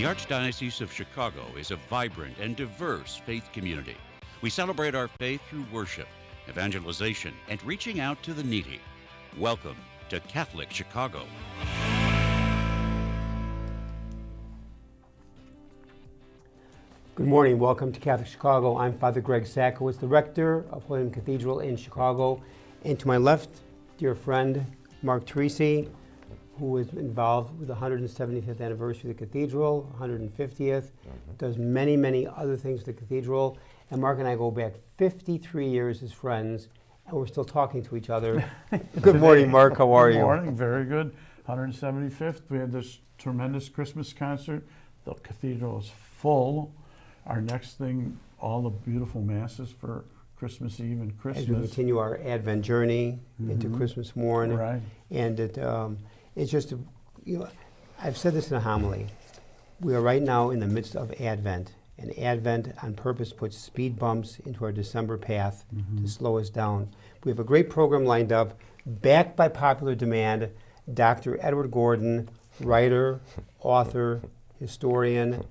The Archdiocese of Chicago is a vibrant and diverse faith community. We celebrate our faith through worship, evangelization, and reaching out to the needy. Welcome to Catholic Chicago. Good morning. Welcome to Catholic Chicago. I'm Father Greg Sakowicz, the rector of Holy Name Cathedral in Chicago. And to my left, dear friend, Mark Teresi, who is involved with the 175th anniversary of the cathedral, 150th, does many, many other things at the cathedral. And Mark and I go back 53 years as friends, and we're still talking to each other. Good morning, Mark. How are you? Good morning. Very good. 175th. We had this tremendous Christmas concert. The cathedral is full. Our next thing, all the beautiful masses for Christmas Eve and Christmas. As we continue our Advent journey into Christmas morn. Right. And it's just, I've said this in a homily. We are right now in the midst of Advent. And Advent on purpose puts speed bumps into our December path to slow us down. We have a great program lined up, backed by popular demand. Dr. Edward Gordon, writer, author, historian,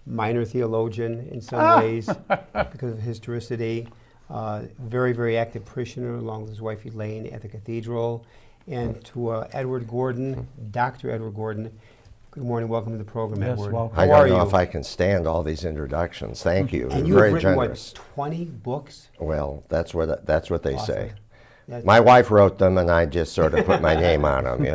minor theologian in some ways because of historicity. Very, very active parishioner along with his wife Elaine at the cathedral. And to Edward Gordon, Dr. Edward Gordon, good morning. Welcome to the program, Yes, Edward. welcome. I don't know if I can stand all these introductions. Thank you. And you Very have written, generous. 20 books? Well, that's what they Awesome. say. That's- My wife wrote them, and I just sort of put my name on them.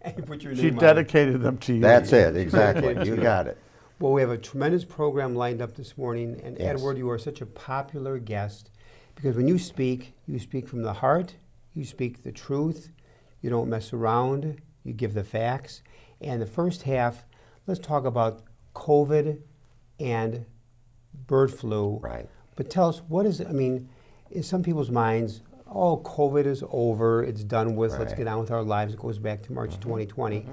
And you put your She name on it. dedicated them to you. That's it, exactly. You got it. Well, we have a tremendous program lined up this morning. And Yes. Edward, you are such a popular guest because when you speak from the heart, you speak the truth, you don't mess around, you give the facts. And the first half, let's talk about COVID and bird flu. Right. But tell us, what is, in some people's minds, oh, COVID is over, it's done with, let's Right. get on with our lives. It goes back to March 2020.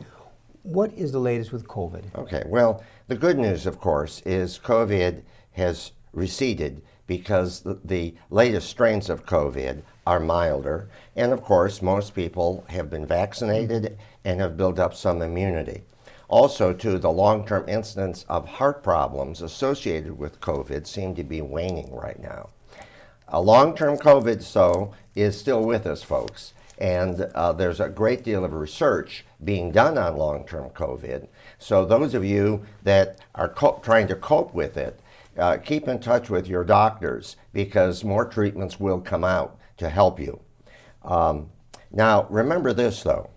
What is the latest with COVID? Okay, well, the good news, of course, is COVID has receded because the latest strains of COVID are milder. And of course, most people have been vaccinated and have built up some immunity. Also, too, the long-term incidence of heart problems associated with COVID seem to be waning right now. Long-term COVID, so, is still with us, folks. And there's a great deal of research being done on long-term COVID. So those of you that are trying to cope with it, keep in touch with your doctors because more treatments will come out to help you. Now, remember this, though.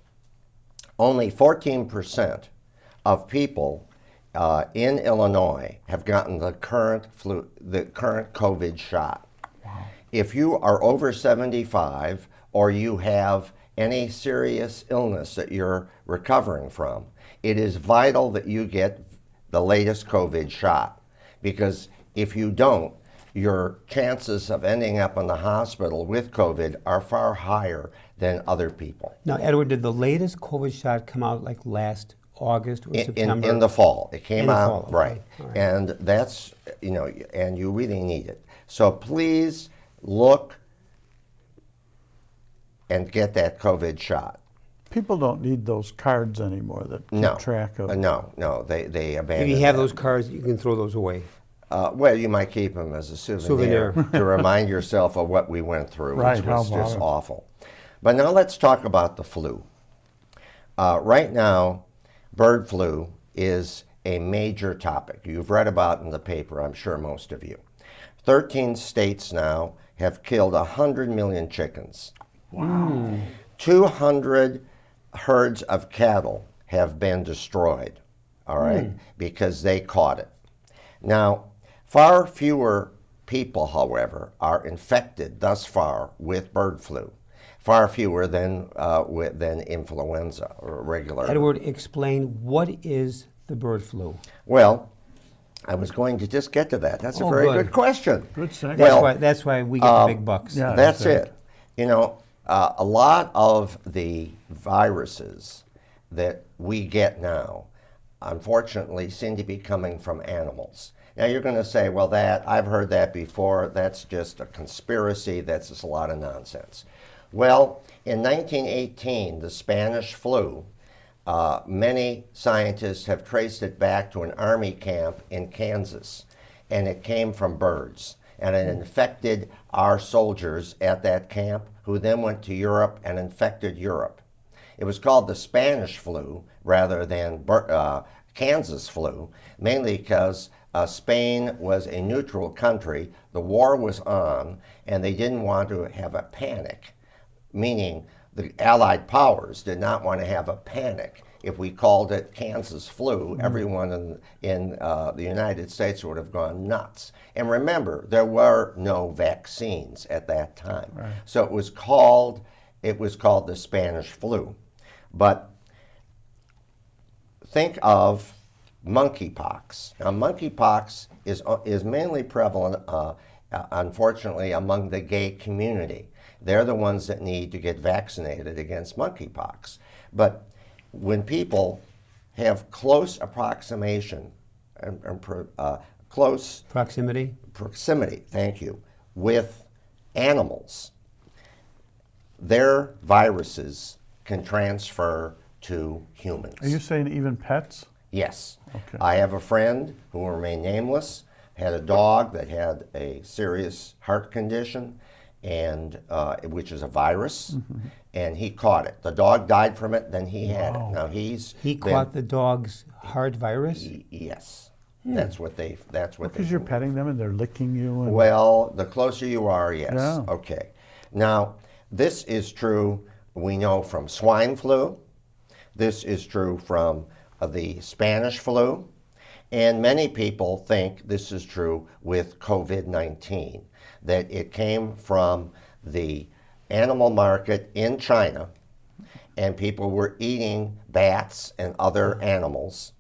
Only 14% of people in Illinois have gotten the current COVID shot. Wow. If you are over 75 or you have any serious illness that you're recovering from, it is vital that you get the latest COVID shot. Because if you don't, your chances of ending up in the hospital with COVID are far higher than other people. Now, Edward, did the latest COVID shot come out like last August or September? In the fall. It came In the out, fall, okay. right. All right. And that's, and you really need it. So please look and get that COVID shot. People don't need those cards anymore that keep track of. No, they abandoned If you have that. those cards, you can throw those away. Well, you might keep them as a souvenir to remind yourself of what we went through, Right, which was how about just it? awful. But now let's talk about the flu. Right now, bird flu is a major topic. You've read about it in the paper, I'm sure most of you. 13 states now have killed 100 million chickens. Wow. 200 herds of cattle have been destroyed, all right, because they caught it. Now, far fewer people, however, are infected thus far with bird flu. Far fewer than influenza or regular. Edward, explain what is the bird flu? Well, I was going to just get to that. That's a very good question. Good segue. That's why we get the big bucks. yeah. That's it. A lot of the viruses that we get now, unfortunately, seem to be coming from animals. Now you're going to say, well, I've heard that before. That's just a conspiracy. That's just a lot of nonsense. Well, in 1918, the Spanish flu Many scientists have traced it back to an army camp in Kansas, and it came from birds. And it infected our soldiers at that camp, who then went to Europe and infected Europe. It was called the Spanish flu rather than Kansas flu, mainly because Spain was a neutral country, the war was on, and they didn't want to have a panic, meaning the Allied powers did not want to have a panic. If we called it Kansas flu, everyone in the United States would have gone nuts. And remember, there were no vaccines at that time. Right. So it was called the Spanish flu. But think of monkeypox. Now, monkeypox is mainly prevalent, unfortunately, among the gay community. They're the ones that need to get vaccinated against monkeypox. But when people have close approximation and close Proximity? proximity, thank you, with animals, their viruses can transfer to humans. Are you saying even pets? Yes. Okay. I have a friend who will remain nameless, had a dog that had a serious heart condition, and which is a virus, and he caught it. The dog died from it, then he had it. Now He caught the dog's heart virus? Yes. That's what they Because you're petting them and they're licking you. And Well, the closer you are, yes. Yeah. Okay. Now, this is true, we know, from swine flu. This is true from the Spanish flu. And many people think this is true with COVID-19, that it came from the animal market in China, and people were eating bats and other animals,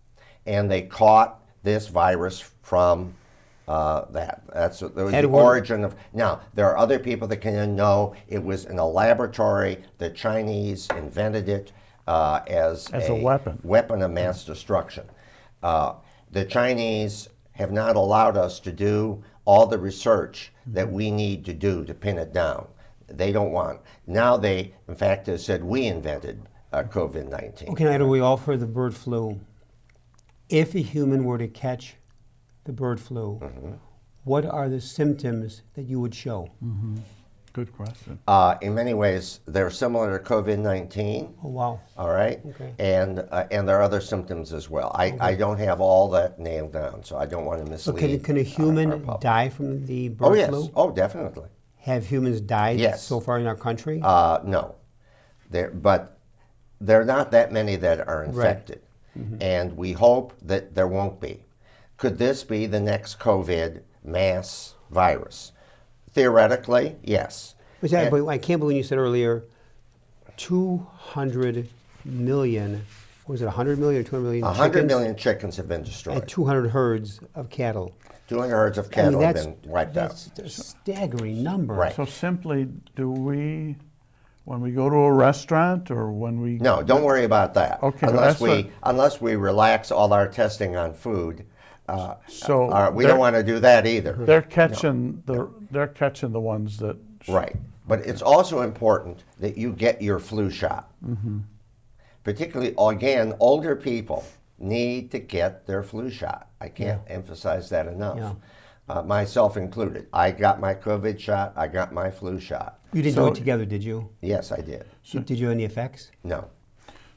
and they caught this virus from that. That was the origin of. Now, there are other people that can know it was in a laboratory. The Chinese invented it as a weapon. Weapon of mass destruction. The Chinese have not allowed us to do all the research that we need to do to pin it down. They don't want. Now they, in fact, have said we invented COVID-19. Okay, now we all heard the bird flu. If a human were to catch the bird flu, what are the symptoms that you would show? Good question. In many ways, they're similar to COVID-19. Oh, wow. All right, Okay. and there are other symptoms as well. I don't have all that nailed down, so I don't want to So mislead. can a our human public. die from the bird Oh yes. flu? Oh, definitely. Have humans died Yes. so far in our country? No, but there are not that many that are infected, and we hope that there won't be. Could this be the next COVID mass virus? Theoretically, yes. But I can't believe you said earlier 200 million, was it 100 million or 200 million 100 chickens million chickens have been destroyed. and 200 herds of cattle. 200 herds of I cattle mean, have been wiped out. that's a staggering number. Right. So simply, do we, when we go to a restaurant or when we... No, don't worry about that. Okay, Unless we relax all our testing on food, So we don't want to do that either. They're catching they're catching the ones that... Right. But it's also important that you get your flu shot. Particularly, again, older people need to get their flu shot. I can't emphasize that enough. Yeah. Myself included. I got my COVID shot. I got my flu shot. You didn't do it together, did you? Yes, I did. Did you have any effects? No.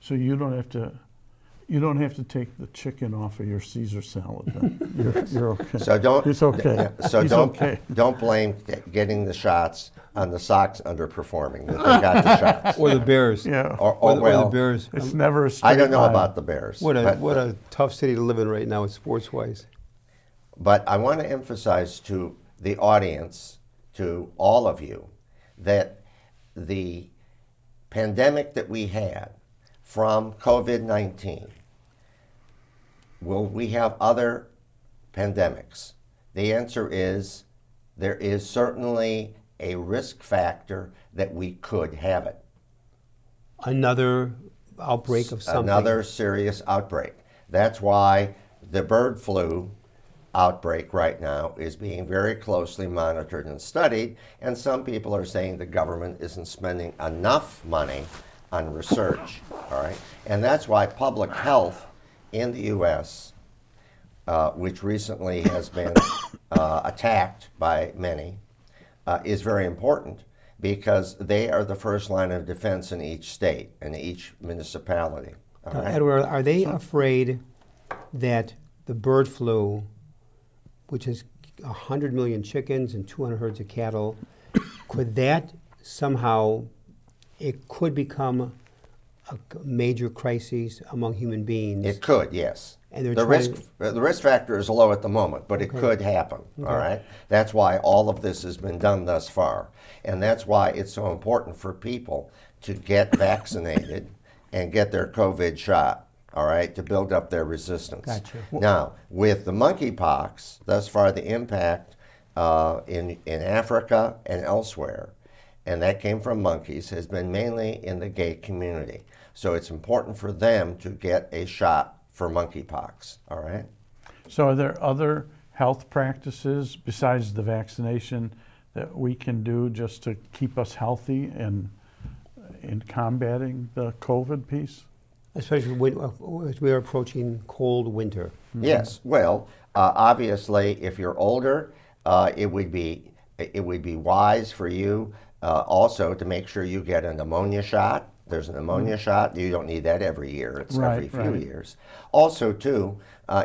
So you don't have to take the chicken off of your Caesar salad. Then. You're okay. So don't. It's okay. So He's don't okay. don't blame getting the shots on the Sox underperforming. That they got the shots. Or the Bears? Yeah. Or the Bears. It's never a straight I don't know line. about the Bears. What a tough city to live in right now, sports-wise. But I want to emphasize to the audience, to all of you, that the pandemic that we had from COVID-19, will we have other pandemics? The answer is there is certainly a risk factor that we could have it. Another outbreak of something. Another serious outbreak. That's why the bird flu outbreak right now is being very closely monitored and studied, and some people are saying the government isn't spending enough money on research, all right? And that's why public health in the U.S., which recently has been attacked by many, is very important, because they are the first line of defense in each state and each municipality. All right? Edward, are they afraid that the bird flu, which is 100 million chickens and 200 herds of cattle, could that somehow, it could become a major crisis among human beings? It could, yes. And they're The risk factor is low at the moment, but it could happen, all right? That's why all of this has been done thus far. And that's why it's so important for people to get vaccinated and get their COVID shot, all right, to build up their resistance. Gotcha. Now, with the monkeypox, thus far the impact in Africa and elsewhere, and that came from monkeys, has been mainly in the gay community. So it's important for them to get a shot for monkeypox, all right? So are there other health practices besides the vaccination that we can do just to keep us healthy and in combating the COVID piece? Especially as we are approaching cold winter. Yes, well, obviously, if you're older, it would be wise for you also to make sure you get a pneumonia shot. There's a pneumonia shot. You don't need that every year. It's every few years. Also, too,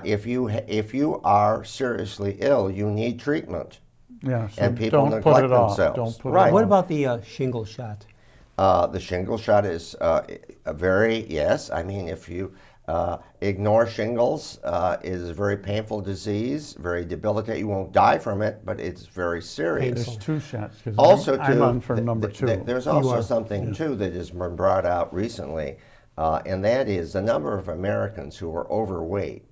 if you are seriously ill, you need treatment. Yeah, so and people don't put neglect it off. themselves. Don't put Right. it What off. about the shingle shot? The shingle shot is yes. I mean, if you ignore shingles, it is a very painful disease, very debilitating. You won't die from it, but it's very serious. There's 2 shots, because Also, I'm too, on for number 2. there's also something too that has been brought out recently, and that is the number of Americans who are overweight,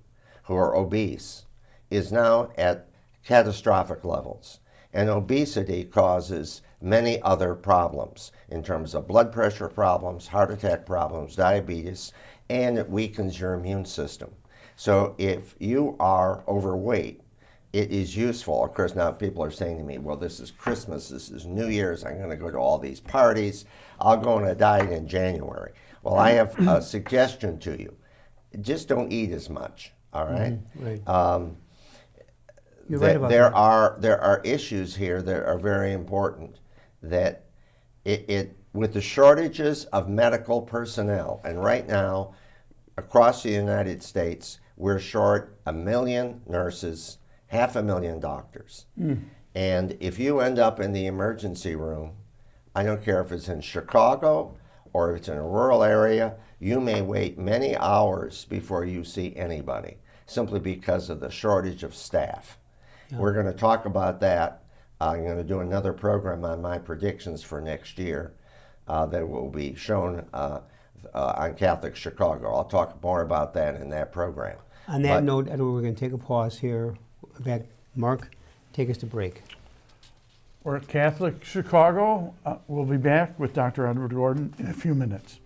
who are obese, is now at catastrophic levels. And obesity causes many other problems in terms of blood pressure problems, heart attack problems, diabetes, and it weakens your immune system. So if you are overweight, it is useful. Of course, now people are saying to me, well, this is Christmas, this is New Year's, I'm going to go to all these parties, I'll go on a diet in January. Well, I have a suggestion to you. Just don't eat as much, all right? Right. You're right about there that. there are issues here that are very important, that with the shortages of medical personnel, and right now across the United States we're short 1 million nurses, 500,000 doctors. And if you end up in the emergency room, I don't care if it's in Chicago or if it's in a rural area, you may wait many hours before you see anybody, simply because of the shortage of staff. We're going to talk about that. I'm going to do another program on my predictions for next year that will be shown on Catholic Chicago. I'll talk more about that in that program. On that note, Edward, we're going to take a pause here. In fact, Mark, take us to break. We're at Catholic Chicago. We'll be back with Dr. Edward Gordon in a few minutes.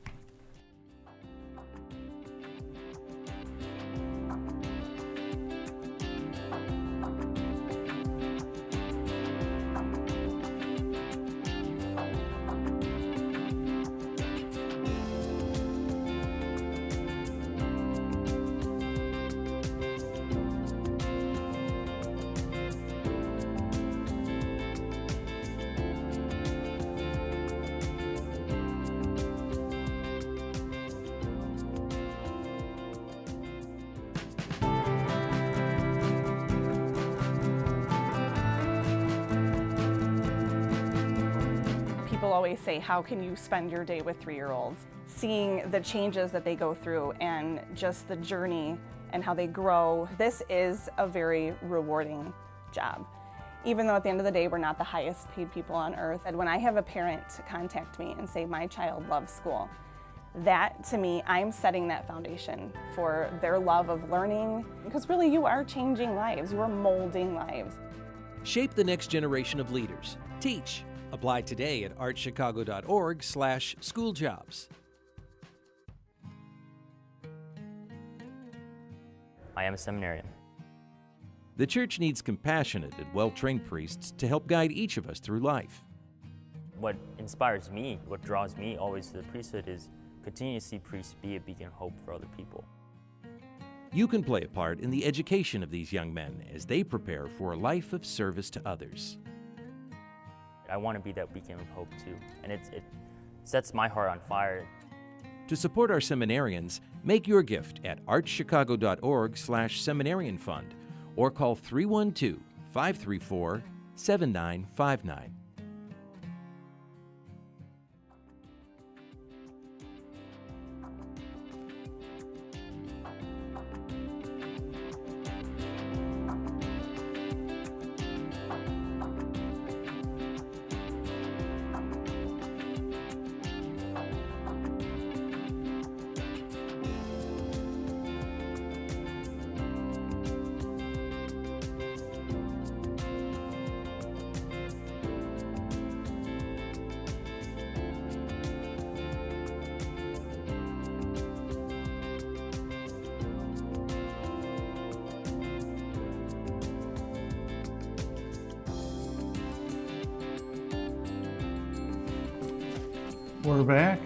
People always say, how can you spend your day with 3-year-olds? Seeing the changes that they go through and just the journey and how they grow, this is a very rewarding job. Even though at the end of the day, we're not the highest paid people on earth. And when I have a parent contact me and say, my child loves school, that to me, I'm setting that foundation for their love of learning, because really you are changing lives, you are molding lives. Shape the next generation of leaders. Teach. Apply today at archchicago.org/schooljobs. I am a seminarian. The church needs compassionate and well-trained priests to help guide each of us through life. What inspires me, what draws me always to the priesthood is continue to see priests be a beacon of hope for other people. You can play a part in the education of these young men as they prepare for a life of service to others. I want to be that beacon of hope too, and it sets my heart on fire. To support our seminarians, make your gift at archchicago.org/seminarian fund or call 312-534-7959. We're back.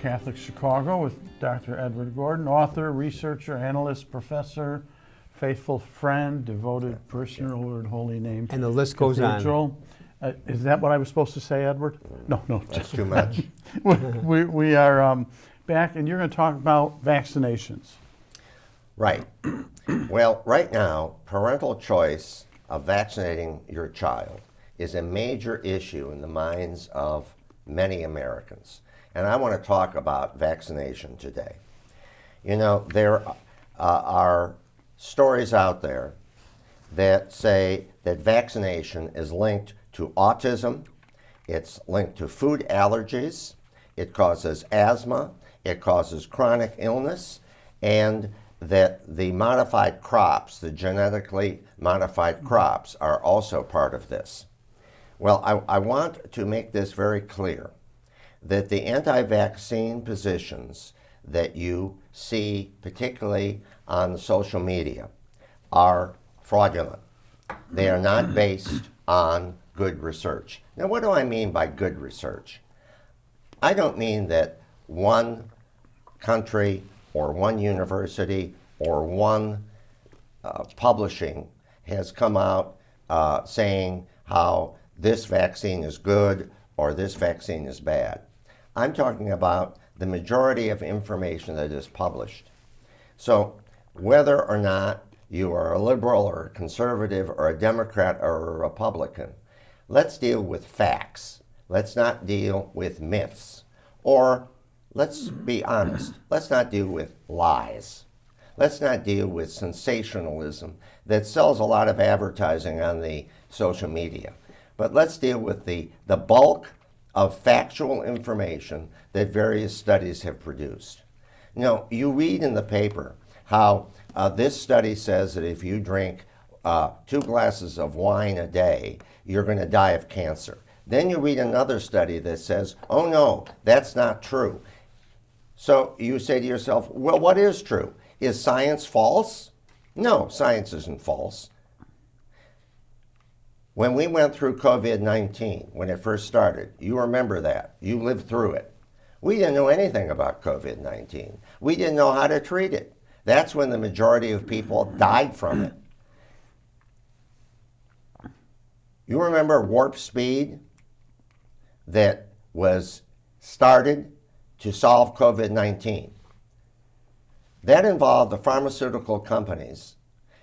Catholic Chicago with Dr. Edward Gordon, author, researcher, analyst, professor, faithful friend, devoted parishioner over the Holy Name And the list goes on. Cathedral. Is that what I was supposed to say, Edward? No. That's too much. We are back, and you're going to talk about vaccinations. Right. Well, right now, parental choice of vaccinating your child is a major issue in the minds of many Americans. And I want to talk about vaccination today. You know, there are stories out there that say that vaccination is linked to autism, it's linked to food allergies, it causes asthma, it causes chronic illness, and that the modified crops, the genetically modified crops, are also part of this. Well, I want to make this very clear, that the anti-vaccine positions that you see, particularly on social media, are fraudulent. They are not based on good research. Now, what do I mean by good research? I don't mean that one country or one university or one publishing has come out saying how this vaccine is good or this vaccine is bad. I'm talking about the majority of information that is published. So whether or not you are a liberal or a conservative or a Democrat or a Republican, let's deal with facts. Let's not deal with myths. Or let's be honest, let's not deal with lies. Let's not deal with sensationalism that sells a lot of advertising on the social media. But let's deal with the bulk of factual information that various studies have produced. You know, you read in the paper how this study says that if you drink 2 glasses of wine a day, you're going to die of cancer. Then you read another study that says, oh no, that's not true. So you say to yourself, well, what is true? Is science false? No, science isn't false. When we went through COVID-19, when it first started, you remember that. You lived through it. We didn't know anything about COVID-19. We didn't know how to treat it. That's when the majority of people died from it. You remember Warp Speed that was started to solve COVID-19? That involved the pharmaceutical companies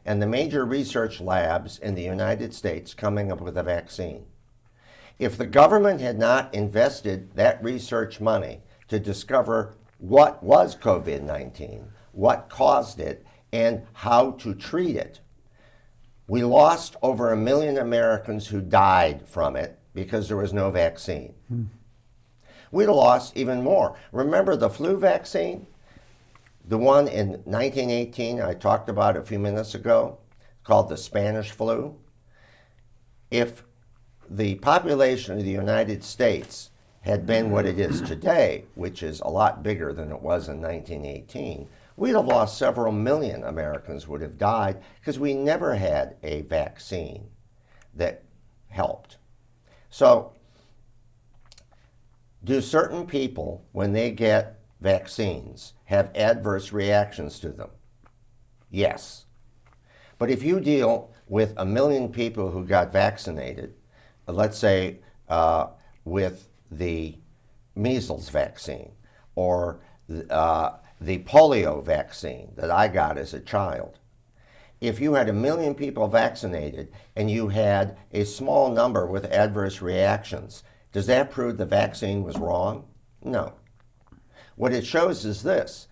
and the major research labs in the United States coming up with a vaccine. If the government had not invested that research money to discover what was COVID-19, what caused it, and how to treat it, we lost over 1 million Americans who died from it because there was no vaccine. We'd have lost even more. Remember the flu vaccine? The one in 1918 I talked about a few minutes ago, called the Spanish flu. If the population of the United States had been what it is today, which is a lot bigger than it was in 1918, we'd have lost several million Americans would have died because we never had a vaccine that helped. So, do certain people, when they get vaccines have adverse reactions to them? Yes. But if you deal with 1 million people who got vaccinated, let's say with the measles vaccine or the polio vaccine that I got as a child, if you had 1 million people vaccinated and you had a small number with adverse reactions, does that prove the vaccine was wrong? No. What it shows is this.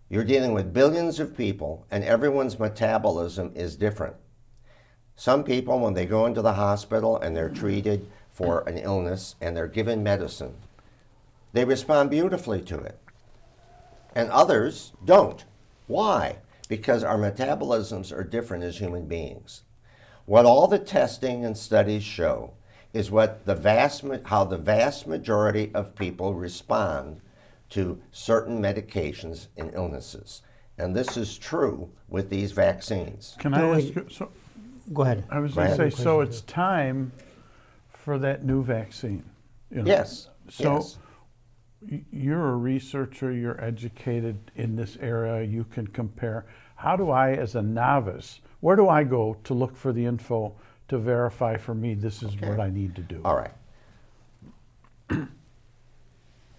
You're dealing with billions of people and everyone's metabolism is different. Some people, when they go into the hospital and they're treated for an illness and they're given medicine, they respond beautifully to it. And others don't. Why? Because our metabolisms are different as human beings. What all the testing and studies show is how the vast majority of people respond to certain medications and illnesses. And this is true with these vaccines. Can I ask you, so Go ahead. I was going to say, so it's time for that new vaccine. You know? Yes. So yes. You're a researcher, you're educated in this area, you can compare. How do I, as a novice, where do I go to look for the info to verify for me this is what I need to do? All right.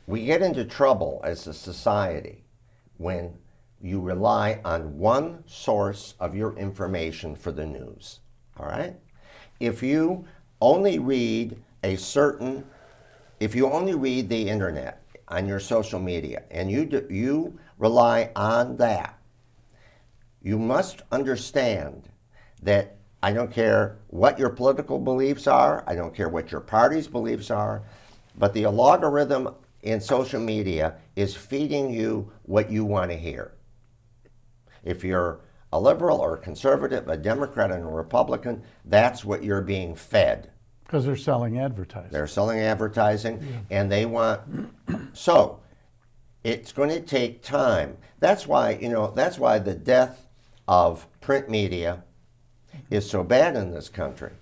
We get into trouble as a society when you rely on one source of your information for the news. All right? If you only read the internet on your social media and you rely on that, you must understand that I don't care what your political beliefs are, I don't care what your party's beliefs are, but the algorithm in social media is feeding you what you want to hear. If you're a liberal or a conservative, a Democrat and a Republican, that's what you're being fed. Because they're selling advertising. They're selling advertising, and they want, so it's going to take time. That's why the death of print media is so bad in this country.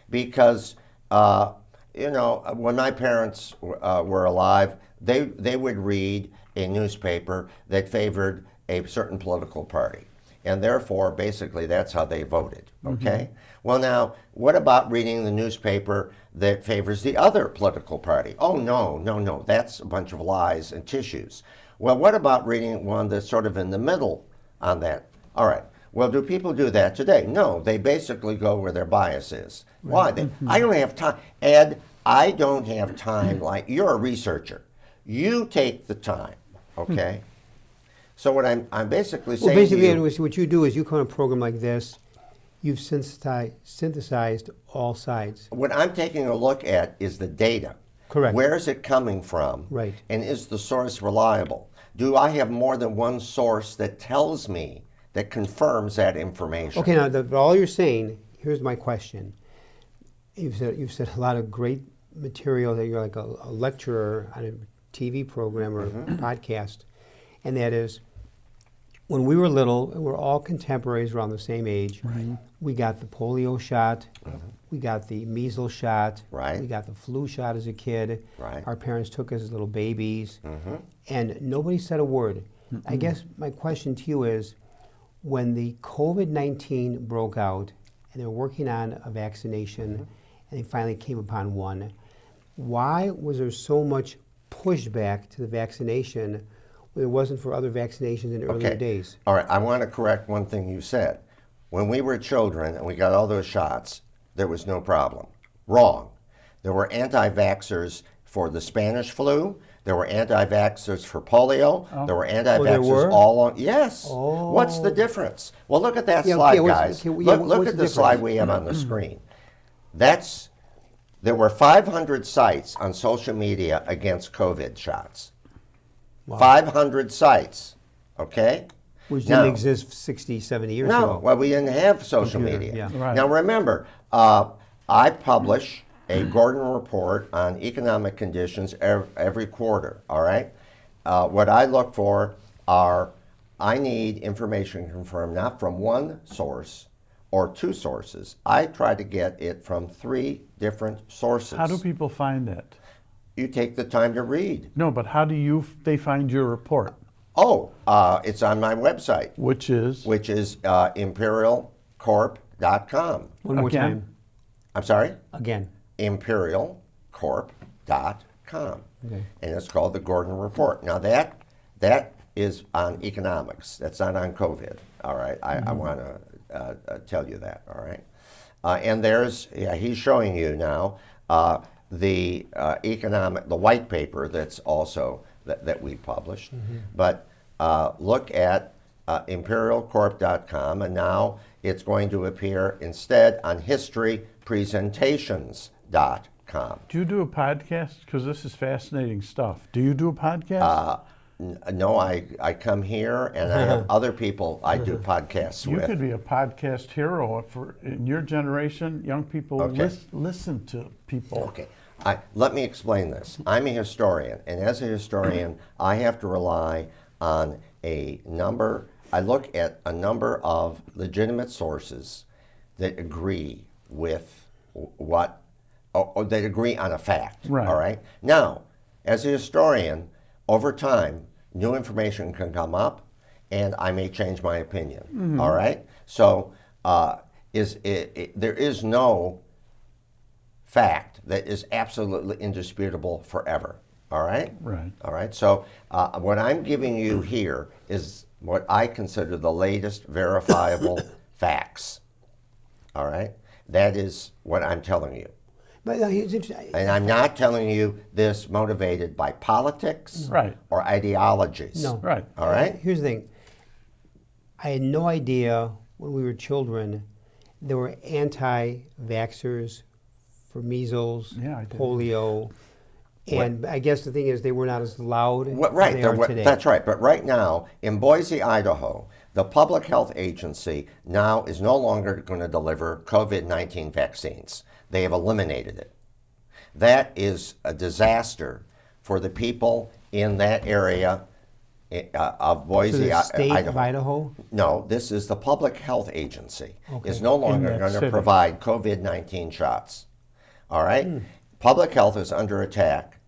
Because, when my parents were alive, they would read a newspaper that favored a certain political party. And therefore, basically, that's how they voted, okay? Well, now, what about reading the newspaper that favors the other political party? Oh, no, that's a bunch of lies and tissues. Well, what about reading one that's sort of in the middle on that? All right, well, do people do that today? No, they basically go where their bias is. Why? I don't have time. Ed, I don't have time. Like, you're a researcher. You take the time, okay? So what I'm basically saying What you do is you come on a program like this, you've synthesized all sides. What I'm taking a look at is the data. Correct. Where is it coming from? Right. And is the source reliable? Do I have more than one source that tells me, that confirms that information? Okay, now all you're saying, here's my question. You've said a lot of great material that you're like a lecturer on a TV program or podcast. And that is, when we were little, and we're all contemporaries around the same age, we got the polio shot, we got the measles shot, we got the flu shot as a kid, our parents took us as little babies, and nobody said a word. I guess my question to you is, when the COVID-19 broke out, and they were working on a vaccination, and they finally came upon one, why was there so much pushback to the vaccination when it wasn't for other vaccinations in earlier days? All right, I want to correct one thing you said. When we were children and we got all those shots, there was no problem. Wrong. There were anti-vaxxers for the Spanish flu. There were anti-vaxxers for polio. There were anti-vaxxers all on. Yes. What's the difference? Well, look at that slide, guys. Look at the slide we have on the screen. There were 500 sites on social media against COVID shots. Wow. 500 sites, okay? Which didn't exist 60, 70 years ago. No, well, we didn't have social media. Now remember, I publish a Gordon report on economic conditions every quarter, all right? What I look for I need information confirmed not from one source or two sources. I try to get it from 3 different sources. How do people find that? You take the time to read. No, but how do they find your report? Oh, it's on my website, Which is? which is imperialcorp.com. One more Again? time. I'm sorry? Again. imperialcorp.com. Okay. And it's called the Gordon Report. Now that is on economics. That's not on COVID. All right, I want to tell you that. All right, and he's showing you now the white paper that's also that we published. But look at imperialcorp.com, and now it's going to appear instead on historypresentations.com. Do you do a podcast? Because this is fascinating stuff. Do you do a podcast? No, I come here and I have other people I do podcasts You with. could be a podcast hero. In your generation, young people Okay. listen to people. Okay. Let me explain this. I'm a historian, and as a historian, I have to rely on I look at a number of legitimate sources that agree with or that agree on a fact. Right. All right? Now, as a historian, over time, new information can come up, and I may change my opinion. All right? So there is no fact that is absolutely indisputable forever. All right? Right. All right. So what I'm giving you here is what I consider the latest verifiable facts. All right? That is what I'm telling you. But it's interesting. And I'm not telling you this motivated by politics Right. or ideologies. No. Right. All right? Here's the thing. I had no idea when we were children there were anti-vaxxers for measles, Yeah, I did. polio, and I guess the thing is they were not as loud Right. as they are today. That's right. But right now, in Boise, Idaho, the Public Health Agency now is no longer going to deliver COVID-19 vaccines. They have eliminated it. That is a disaster for the people in that area of Boise, So the state Idaho. of Idaho? No, this is the Public Health Agency. Okay. Is no longer that going to city. provide COVID-19 shots. All right? Public health is under attack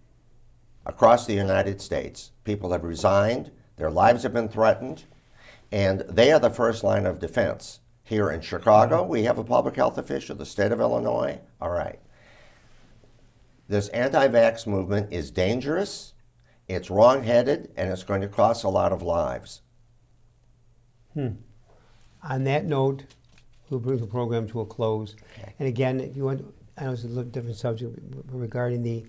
across the United States. People have resigned, their lives have been threatened, and they are the first line of defense. Here in Chicago, we have a public health official, the state of Illinois. All right. This anti-vax movement is dangerous, it's wrong-headed, and it's going to cost a lot of lives. On that note, we'll bring the program to a close. Okay. And again, if you want, I know it's a little different subject regarding the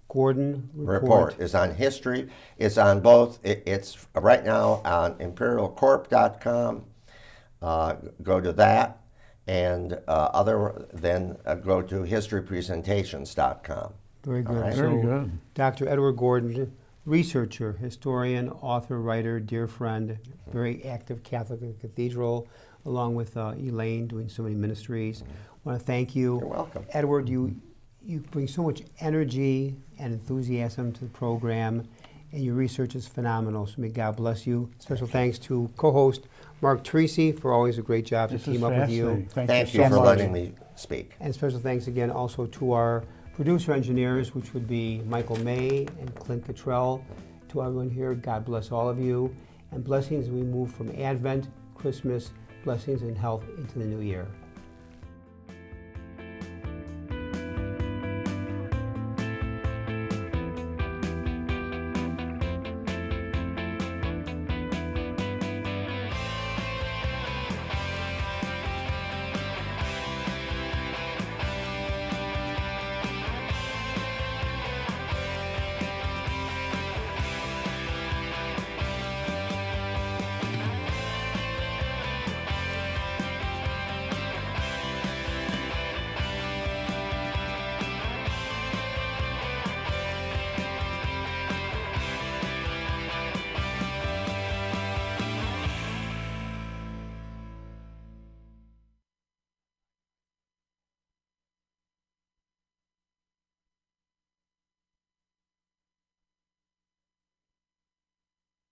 Gordon Report is on history. It's on both. It's right now on imperialcorp.com. Go to that, and then go to historypresentations.com. Very good. All right. Very So, good. Dr. Edward Gordon, researcher, historian, author, writer, dear friend, very active Catholic in the Cathedral, along with Elaine, doing so many ministries. I want to thank you. You're welcome. Edward, you bring so much energy and enthusiasm to the program, and your research is phenomenal, so may God bless you. Special thanks to co-host Mark Teresi for always a great job to This is team up with you. fascinating. Thank you so for much. letting me speak. And special thanks again also to our producer engineers, which would be Michael May and Clint Cottrell. To everyone here, God bless all of you. And blessings as we move from Advent, Christmas, blessings and health into the new year.